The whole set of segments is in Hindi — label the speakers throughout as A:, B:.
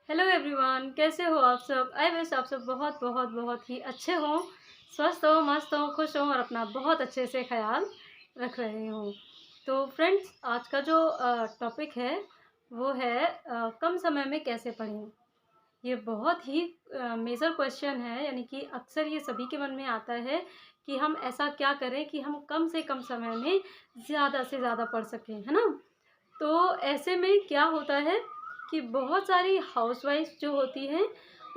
A: हेलो एवरीवन, कैसे हो आप सब। आई विश आप सब बहुत बहुत बहुत ही अच्छे हो, स्वस्थ हो, मस्त हो, खुश हो और अपना बहुत अच्छे से ख्याल रख रहे हो। तो फ्रेंड्स, आज का जो टॉपिक है वो है कम समय में कैसे पढ़ें। ये बहुत ही मेजर क्वेश्चन है, यानी कि अक्सर ये सभी के मन में आता है कि हम ऐसा क्या करें कि हम कम से कम समय में ज़्यादा से ज़्यादा पढ़ सकें, है ना। तो ऐसे में क्या होता है कि बहुत सारी हाउसवाइफ जो होती हैं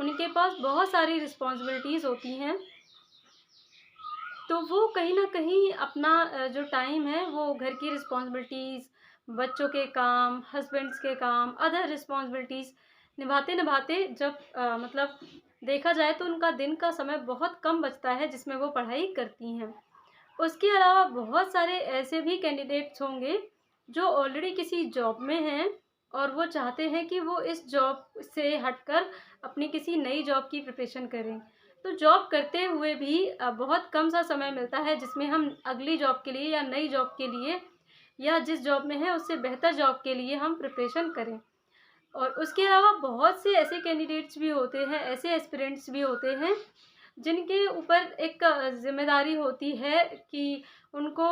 A: उनके पास बहुत सारी रिस्पॉन्सिबिलिटीज़ होती हैं। तो वो कहीं न कहीं अपना जो टाइम है वो घर की रिस्पॉन्सिबिलिटीज़, बच्चों के काम, हस्बैंड्स के काम, अदर रिस्पॉन्सिबिलिटीज़ निभाते-निभाते जब मतलब देखा जाए तो उनका दिन का समय बहुत कम बचता है जिसमें वो पढ़ाई करती हैं। उसके अलावा बहुत सारे ऐसे भी कैंडिडेट्स होंगे जो ऑलरेडी किसी जॉब में हैं और वो चाहते हैं कि वो इस जॉब से हटकर अपनी किसी नई जॉब की प्रिपरेशन करें। तो जॉब करते हुए भी बहुत कम सा समय मिलता है जिसमें हम अगली जॉब के लिए या नई जॉब के लिए या जिस जॉब में है उससे बेहतर जॉब के लिए हम प्रिपरेशन करें। और उसके अलावा बहुत से ऐसे कैंडिडेट्स भी होते हैं, ऐसे एस्पिरेंट्स भी होते हैं जिनके ऊपर एक ज़िम्मेदारी होती है कि उनको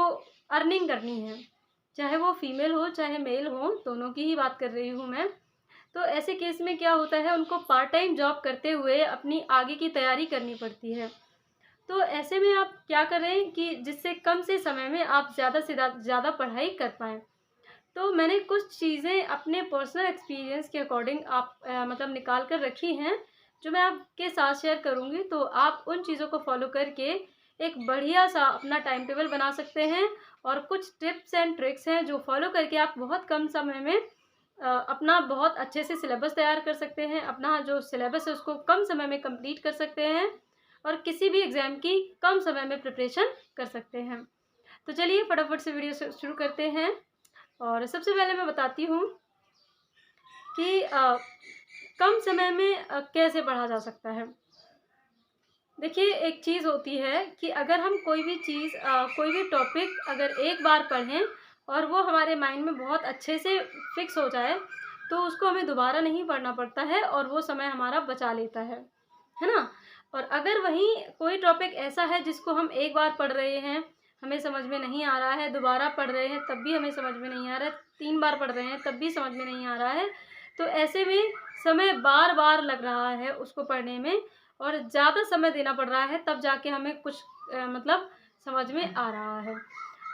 A: अर्निंग करनी है। चाहे वो फीमेल हो, चाहे मेल हो, दोनों की ही बात कर रही हूँ मैं। तो ऐसे केस में क्या होता है, उनको पार्ट टाइम जॉब करते हुए अपनी आगे की तैयारी करनी पड़ती है। तो ऐसे में आप क्या करें कि जिससे कम से समय में आप ज़्यादा से ज़्यादा पढ़ाई कर पाएँ। तो मैंने कुछ चीज़ें अपने पर्सनल एक्सपीरियंस के अकॉर्डिंग आप मतलब निकाल कर रखी हैं, जो मैं आपके साथ शेयर करूँगी। तो आप उन चीज़ों को फॉलो करके एक बढ़िया-सा अपना टाइम टेबल बना सकते हैं और कुछ टिप्स एंड ट्रिक्स हैं जो फॉलो करके आप बहुत कम समय में अपना बहुत अच्छे से सिलेबस तैयार कर सकते हैं। अपना जो सिलेबस है उसको कम समय में कंप्लीट कर सकते हैं और किसी भी एग्ज़ाम की कम समय में प्रिपरेशन कर सकते हैं। तो चलिए फटाफट से वीडियो शुरू करते हैं। और सबसे पहले मैं बताती हूँ कि कम समय में कैसे पढ़ा जा सकता है। देखिए, एक चीज़ होती है कि अगर हम कोई भी चीज़ कोई भी टॉपिक अगर एक बार पढ़ें और वो हमारे माइंड में बहुत अच्छे से फिक्स हो जाए, तो उसको हमें दोबारा नहीं पढ़ना पड़ता है और वो समय हमारा बचा लेता है ना? और अगर वहीं कोई टॉपिक ऐसा है जिसको हम एक बार पढ़ रहे हैं, हमें समझ में नहीं आ रहा है, दोबारा पढ़ रहे हैं तब भी हमें समझ में नहीं आ रहा है, 3 बार पढ़ रहे हैं तब भी समझ में नहीं आ रहा है, तो ऐसे में समय बार-बार लग रहा है उसको पढ़ने में और ज़्यादा समय देना पड़ रहा है, तब जाके हमें कुछ मतलब समझ में आ रहा है।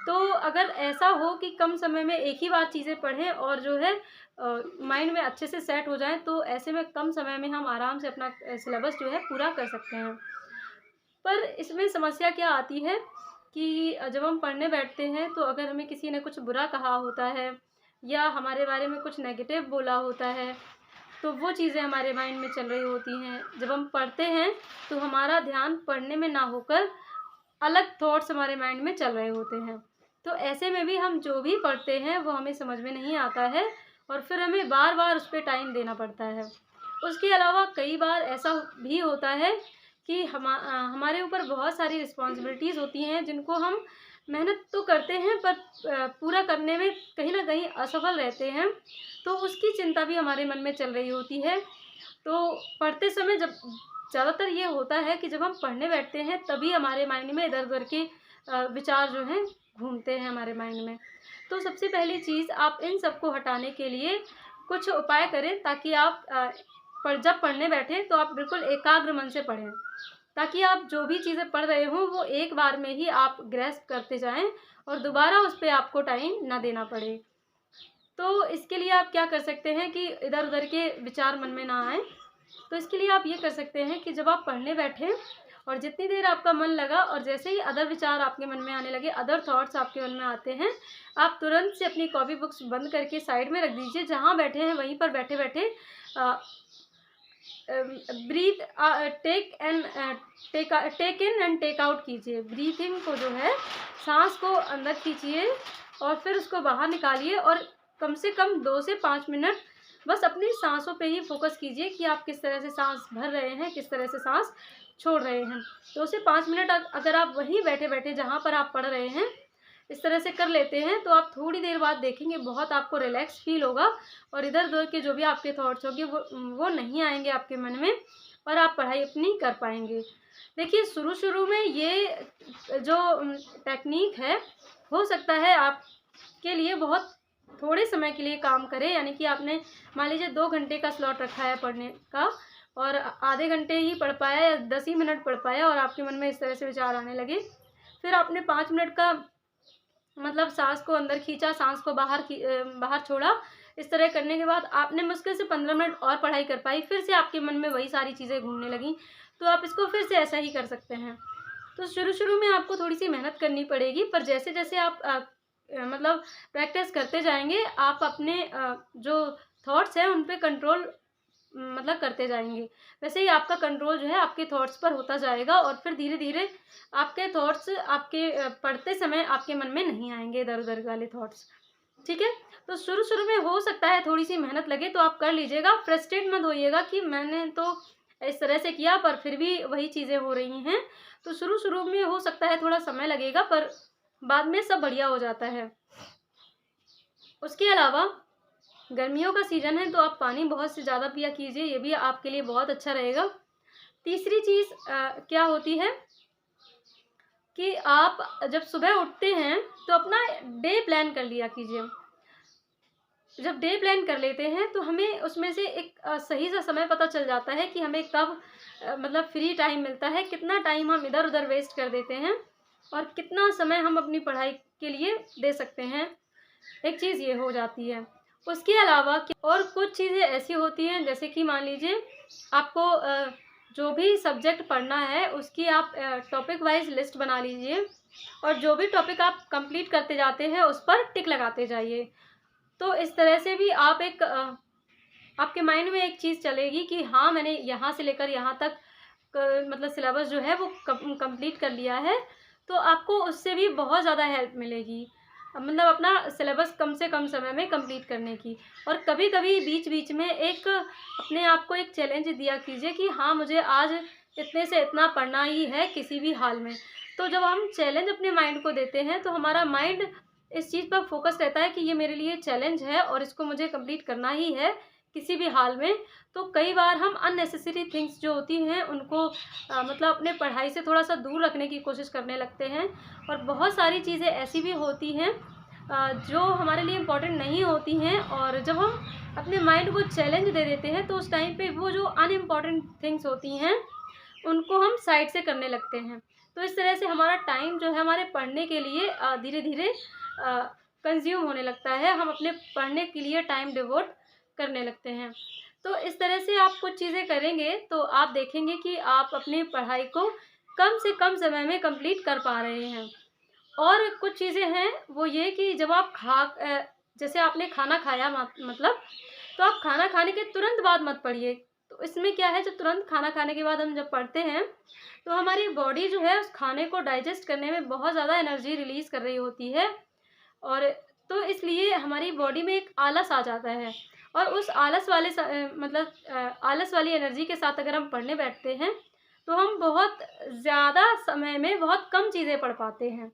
A: तो अगर ऐसा हो कि कम समय में एक ही बार चीज़ें पढ़ें और जो है माइंड में अच्छे से सेट हो जाएँ, तो ऐसे में कम समय में हम आराम से अपना सिलेबस जो है पूरा कर सकते हैं। पर इसमें समस्या क्या आती है कि जब हम पढ़ने बैठते हैं तो अगर हमें किसी ने कुछ बुरा कहा होता है या हमारे बारे में कुछ नेगेटिव बोला होता है, तो वो चीज़ें हमारे माइंड में चल रही होती हैं। जब हम पढ़ते हैं तो हमारा ध्यान पढ़ने में ना होकर अलग थॉट्स हमारे माइंड में चल रहे होते हैं। तो ऐसे में भी हम जो भी पढ़ते हैं वो हमें समझ में नहीं आता है और फिर हमें बार-बार उस पे टाइम देना पड़ता है। उसके अलावा कई बार ऐसा भी होता है कि हमारे ऊपर बहुत सारी रिस्पॉन्सिबिलिटीज़ होती हैं जिनको हम मेहनत तो करते हैं पर पूरा करने में कहीं न कहीं असफल रहते हैं। तो उसकी चिंता भी हमारे मन में चल रही होती है। तो पढ़ते समय जब ज़्यादातर ये होता है कि जब हम पढ़ने बैठते हैं तभी हमारे माइंड में इधर-उधर के विचार जो हैं घूमते हैं हमारे माइंड में। तो सबसे पहली चीज़, आप इन सबको हटाने के लिए कुछ उपाय करें ताकि आप पर जब पढ़ने बैठें तो आप बिल्कुल एकाग्र मन से पढ़ें। ताकि आप जो भी चीज़ें पढ़ रहे हों वो एक बार में ही आप ग्रैस्प करते जाएँ और दोबारा उस पे आपको टाइम ना देना पड़े। तो इसके लिए आप क्या कर सकते हैं कि इधर-उधर के विचार मन में ना आएँ। तो इसके लिए आप ये कर सकते हैं कि जब आप पढ़ने बैठें और जितनी देर आपका मन लगा और जैसे ही अदर विचार आपके मन में आने लगे, अदर थॉट्स आपके मन में आते हैं, आप तुरंत से अपनी कॉपी बुक्स बंद करके साइड में रख दीजिए। जहाँ बैठे हैं वहीं पर बैठे-बैठे uh, breath take in and take out कीजिए। ब्रीथिंग को जो है, साँस को अंदर खींचिए और फिर उसको बाहर निकालिए और कम से कम 2 से 5 मिनट बस अपनी साँसों पे ही फ़ोकस कीजिए कि आप किस तरह से साँस भर रहे हैं, किस तरह से साँस छोड़ रहे हैं। 2 से 5 मिनट अगर आप वहीं बैठे-बैठे जहाँ पर आप पढ़ रहे हैं, इस तरह से कर लेते हैं तो आप थोड़ी देर बाद देखेंगे बहुत आपको रिलैक्स फील होगा और इधर-उधर के जो भी आपके थॉट्स होंगे वो नहीं आएँगे आपके मन में और आप पढ़ाई अपनी कर पाएँगे। देखिए शुरू-शुरू में ये जो टेक्नीक है, हो सकता है आपके लिए बहुत थोड़े समय के लिए काम करे, यानी कि आपने मान लीजिए 2 घंटे का स्लॉट रखा है पढ़ने का और आधे घंटे ही पढ़ पाया या 10 ही मिनट पढ़ पाया और आपके मन में इस तरह से विचार आने लगे। फिर आपने 5 मिनट का मतलब साँस को अंदर खींचा, साँस को बाहर छोड़ा। इस तरह करने के बाद आपने मुश्किल से 15 मिनट और पढ़ाई कर पाई, फिर से आपके मन में वही सारी चीज़ें घूमने लगीं, तो आप इसको फिर से ऐसा ही कर सकते हैं। तो शुरू-शुरू में आपको थोड़ी-सी मेहनत करनी पड़ेगी, पर जैसे-जैसे आप मतलब प्रैक्टिस करते जाएँगे, आप अपने जो थॉट्स हैं, उन पे कंट्रोल मतलब करते जाएँगे। वैसे ही आपका कंट्रोल जो है आपके थॉट्स पर होता जाएगा और फिर धीरे-धीरे आपके थॉट्स आपके पढ़ते समय आपके मन में नहीं आएँगे इधर-उधर वाले थॉट्स। ठीक है? तो शुरू-शुरू में हो सकता है थोड़ी-सी मेहनत लगे तो आप कर लीजिएगा, फ्रस्ट्रेट मत होइएगा कि मैंने तो इस तरह से किया पर फिर भी वही चीज़ें हो रही हैं। तो शुरू-शुरू में हो सकता है थोड़ा समय लगेगा पर बाद में सब बढ़िया हो जाता है। उसके अलावा गर्मियों का सीज़न है तो आप पानी बहुत से ज़्यादा पिया कीजिए, ये भी आपके लिए बहुत अच्छा रहेगा। तीसरी चीज़ क्या होती है कि आप जब सुबह उठते हैं तो अपना डे प्लान कर लिया कीजिए। जब डे प्लान कर लेते हैं तो हमें उसमें से एक सही सा समय पता चल जाता है कि हमें कब मतलब फ्री टाइम मिलता है, कितना टाइम हम इधर-उधर वेस्ट कर देते हैं और कितना समय हम अपनी पढ़ाई के लिए दे सकते हैं। एक चीज़ ये हो जाती है। उसके अलावा और कुछ चीज़ें ऐसी होती हैं जैसे कि मान लीजिए आपको जो भी सब्जेक्ट पढ़ना है उसकी आप टॉपिक वाइज़ लिस्ट बना लीजिए और जो भी टॉपिक आप कंप्लीट करते जाते हैं उस पर टिक लगाते जाइए। तो इस तरह से भी आप एक आपके माइंड में एक चीज़ चलेगी कि हाँ, मैंने यहाँ से लेकर यहाँ तक मतलब सिलेबस जो है वो कंप्लीट कर लिया है, तो आपको उससे भी बहुत ज़्यादा हेल्प मिलेगी। मतलब अपना सिलेबस कम से कम समय में कंप्लीट करने की। और कभी-कभी बीच-बीच में एक अपने आप को एक चैलेंज दिया कीजिए कि हाँ, मुझे आज इतने से इतना पढ़ना ही है किसी भी हाल में। तो जब हम चैलेंज अपने माइंड को देते हैं, तो हमारा माइंड इस चीज़ पर फ़ोकस रहता है कि ये मेरे लिए चैलेंज है और इसको मुझे कंप्लीट करना ही है, किसी भी हाल में। तो कई बार हम अननेसेसरी थिंग्स जो होती हैं उनको मतलब अपने पढ़ाई से थोड़ा-सा दूर रखने की कोशिश करने लगते हैं और बहुत सारी चीज़ें ऐसी भी होती हैं जो हमारे लिए इम्पोर्टेंट नहीं होती हैं और जब हम अपने माइंड को चैलेंज दे देते हैं तो उस टाइम पे वो जो अनइम्पोर्टेंट थिंग्स होती हैं, उनको हम साइड से करने लगते हैं। तो इस तरह से हमारा टाइम जो है हमारे पढ़ने के लिए धीरे-धीरे कंज़्यूम होने लगता है, हम अपने पढ़ने के लिए टाइम डिवोट करने लगते हैं। तो इस तरह से आप कुछ चीज़ें करेंगे तो आप देखेंगे कि आप अपनी पढ़ाई को कम से कम समय में कंप्लीट कर पा रहे हैं। और कुछ चीज़ें हैं वो ये कि जब आप जैसे आपने खाना खाया मतलब तो आप खाना खाने के तुरंत बाद मत पढ़िए। तो इसमें क्या है, जब तुरंत खाना खाने के बाद हम जब पढ़ते हैं तो हमारी बॉडी जो है उस खाने को डाइजेस्ट करने में बहुत ज़्यादा एनर्जी रिलीज़ कर रही होती है और तो इसलिए हमारी बॉडी में एक आलस आ जाता है और उस आलस वाली एनर्जी के साथ अगर हम पढ़ने बैठते हैं तो हम बहुत ज़्यादा समय में बहुत कम चीज़ें पढ़ पाते हैं।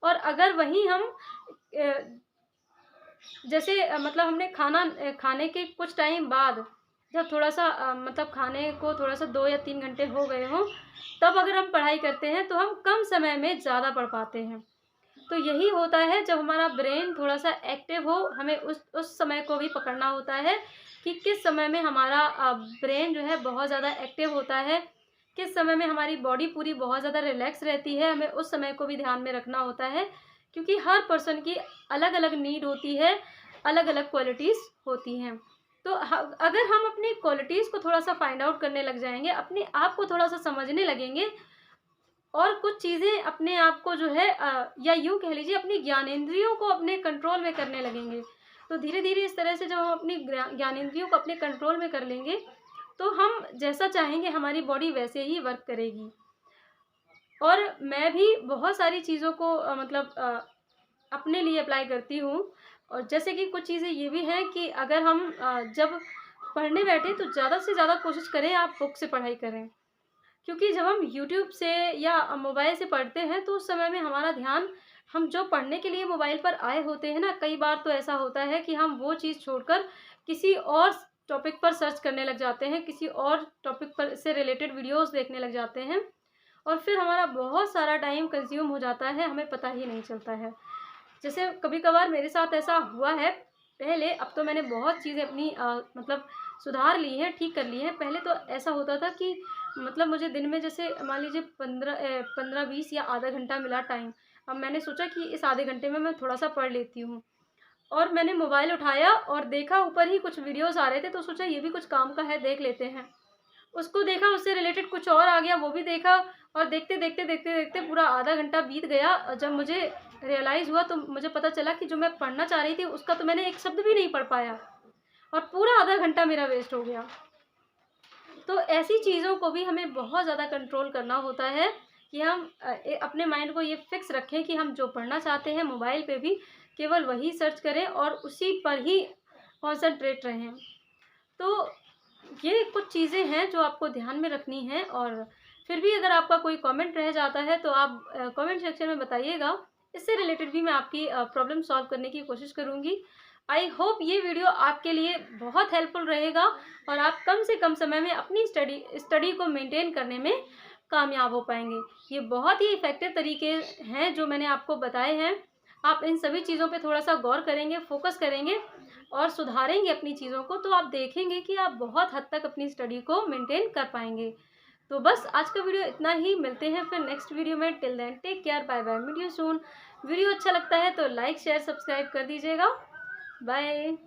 A: और अगर वहीं हम जैसे मतलब हमने खाने के कुछ टाइम बाद जब थोड़ा-सा मतलब खाने को थोड़ा-सा 2 या 3 घंटे हो गए हों, तब अगर हम पढ़ाई करते हैं तो हम कम समय में ज़्यादा पढ़ पाते हैं। तो यही होता है जब हमारा ब्रेन थोड़ा-सा एक्टिव हो, हमें उस समय को भी पकड़ना होता है कि किस समय में हमारा ब्रेन जो है बहुत ज़्यादा एक्टिव होता है, किस समय में हमारी बॉडी पूरी बहुत ज़्यादा रिलैक्स रहती है, हमें उस समय को भी ध्यान में रखना होता है। क्योंकि हर पर्सन की अलग-अलग नीड होती है, अलग-अलग क्वालिटीज़ होती हैं। तो अगर हम अपनी क्वालिटीज़ को थोड़ा-सा फाइंड आउट करने लग जाएँगे, अपने आप को थोड़ा-सा समझने लगेंगे और कुछ चीज़ें अपने आप को जो है या यूँ कह लीजिए अपनी ज्ञानेंद्रियों को अपने कंट्रोल में करने लगेंगे। तो धीरे-धीरे इस तरह से जब हम अपनी ज्ञानेंद्रियों को अपने कंट्रोल में कर लेंगे, तो हम जैसा चाहेंगे हमारी बॉडी वैसे ही वर्क करेगी। और मैं भी बहुत सारी चीज़ों को अपने लिए अप्लाई करती हूँ और जैसे कि कुछ चीज़ें ये भी हैं कि अगर हम जब पढ़ने बैठें तो ज़्यादा से ज़्यादा कोशिश करें आप बुक से पढ़ाई करें। क्योंकि जब हम यूट्यूब से या मोबाइल से पढ़ते हैं तो उस समय में हमारा ध्यान हम जो पढ़ने के लिए मोबाइल पर आए होते हैं ना, कई बार तो ऐसा होता है कि हम वो चीज़ छोड़कर किसी और टॉपिक पर सर्च करने लग जाते हैं, किसी और टॉपिक पर से रिलेटेड वीडियोज़ देखने लग जाते हैं और फिर हमारा बहुत सारा टाइम कंज़्यूम हो जाता है, हमें पता ही नहीं चलता है। जैसे कभी-कभार मेरे साथ ऐसा हुआ है पहले, अब तो मैंने बहुत चीज़ें अपनी मतलब सुधार ली हैं, ठीक कर ली हैं। पहले तो ऐसा होता था कि मतलब मुझे दिन में जैसे मान लीजिए 15-20 या आधा घंटा मिला टाइम। अब मैंने सोचा कि इस आधे घंटे में मैं थोड़ा-सा पढ़ लेती हूँ और मैंने मोबाइल उठाया और देखा ऊपर ही कुछ वीडियोज़ आ रहे थे, तो सोचा ये भी कुछ काम का है, देख लेते हैं। उसको देखा, उससे रिलेटेड कुछ और आ गया, वो भी देखा और देखते-देखते पूरा आधा घंटा बीत गया और जब मुझे रियलाइज़ हुआ तो मुझे पता चला कि जो मैं पढ़ना चाह रही थी उसका तो मैंने एक शब्द भी नहीं पढ़ पाया और पूरा आधा घंटा मेरा वेस्ट हो गया। तो ऐसी चीज़ों को भी हमें बहुत ज़्यादा कंट्रोल करना होता है कि हम अपने माइंड को ये फिक्स रखें कि हम जो पढ़ना चाहते हैं मोबाइल पे भी केवल वही सर्च करें और उसी पर ही कॉन्संट्रेट रहें। तो ये कुछ चीज़ें हैं जो आपको ध्यान में रखनी हैं और फिर भी अगर आपका कोई कमेंट रह जाता है तो आप कमेंट सेक्शन में बताइएगा। इससे रिलेटेड भी मैं आपकी प्रॉब्लम सॉल्व करने की कोशिश करूँगी। आई होप ये वीडियो आपके लिए बहुत हेल्पफुल रहेगा और आप कम से कम समय में अपनी स्टडी को मेंटेन करने में कामयाब हो पाएँगे। ये बहुत ही इफ़ेक्टिव तरीके हैं जो मैंने आपको बताए हैं। आप इन सभी चीज़ों पे थोड़ा-सा गौर करेंगे, फ़ोकस करेंगे और सुधारेंगे अपनी चीज़ों को, तो आप देखेंगे कि आप बहुत हद तक अपनी स्टडी को मेंटेन कर पाएँगे। तो बस आज का वीडियो इतना ही, मिलते हैं फिर नेक्स्ट वीडियो में। Till then take care, bye bye, meet you soon. Video अच्छा लगता है तो लाइक, शेयर, सब्सक्राइब कर दीजिएगा। बाय।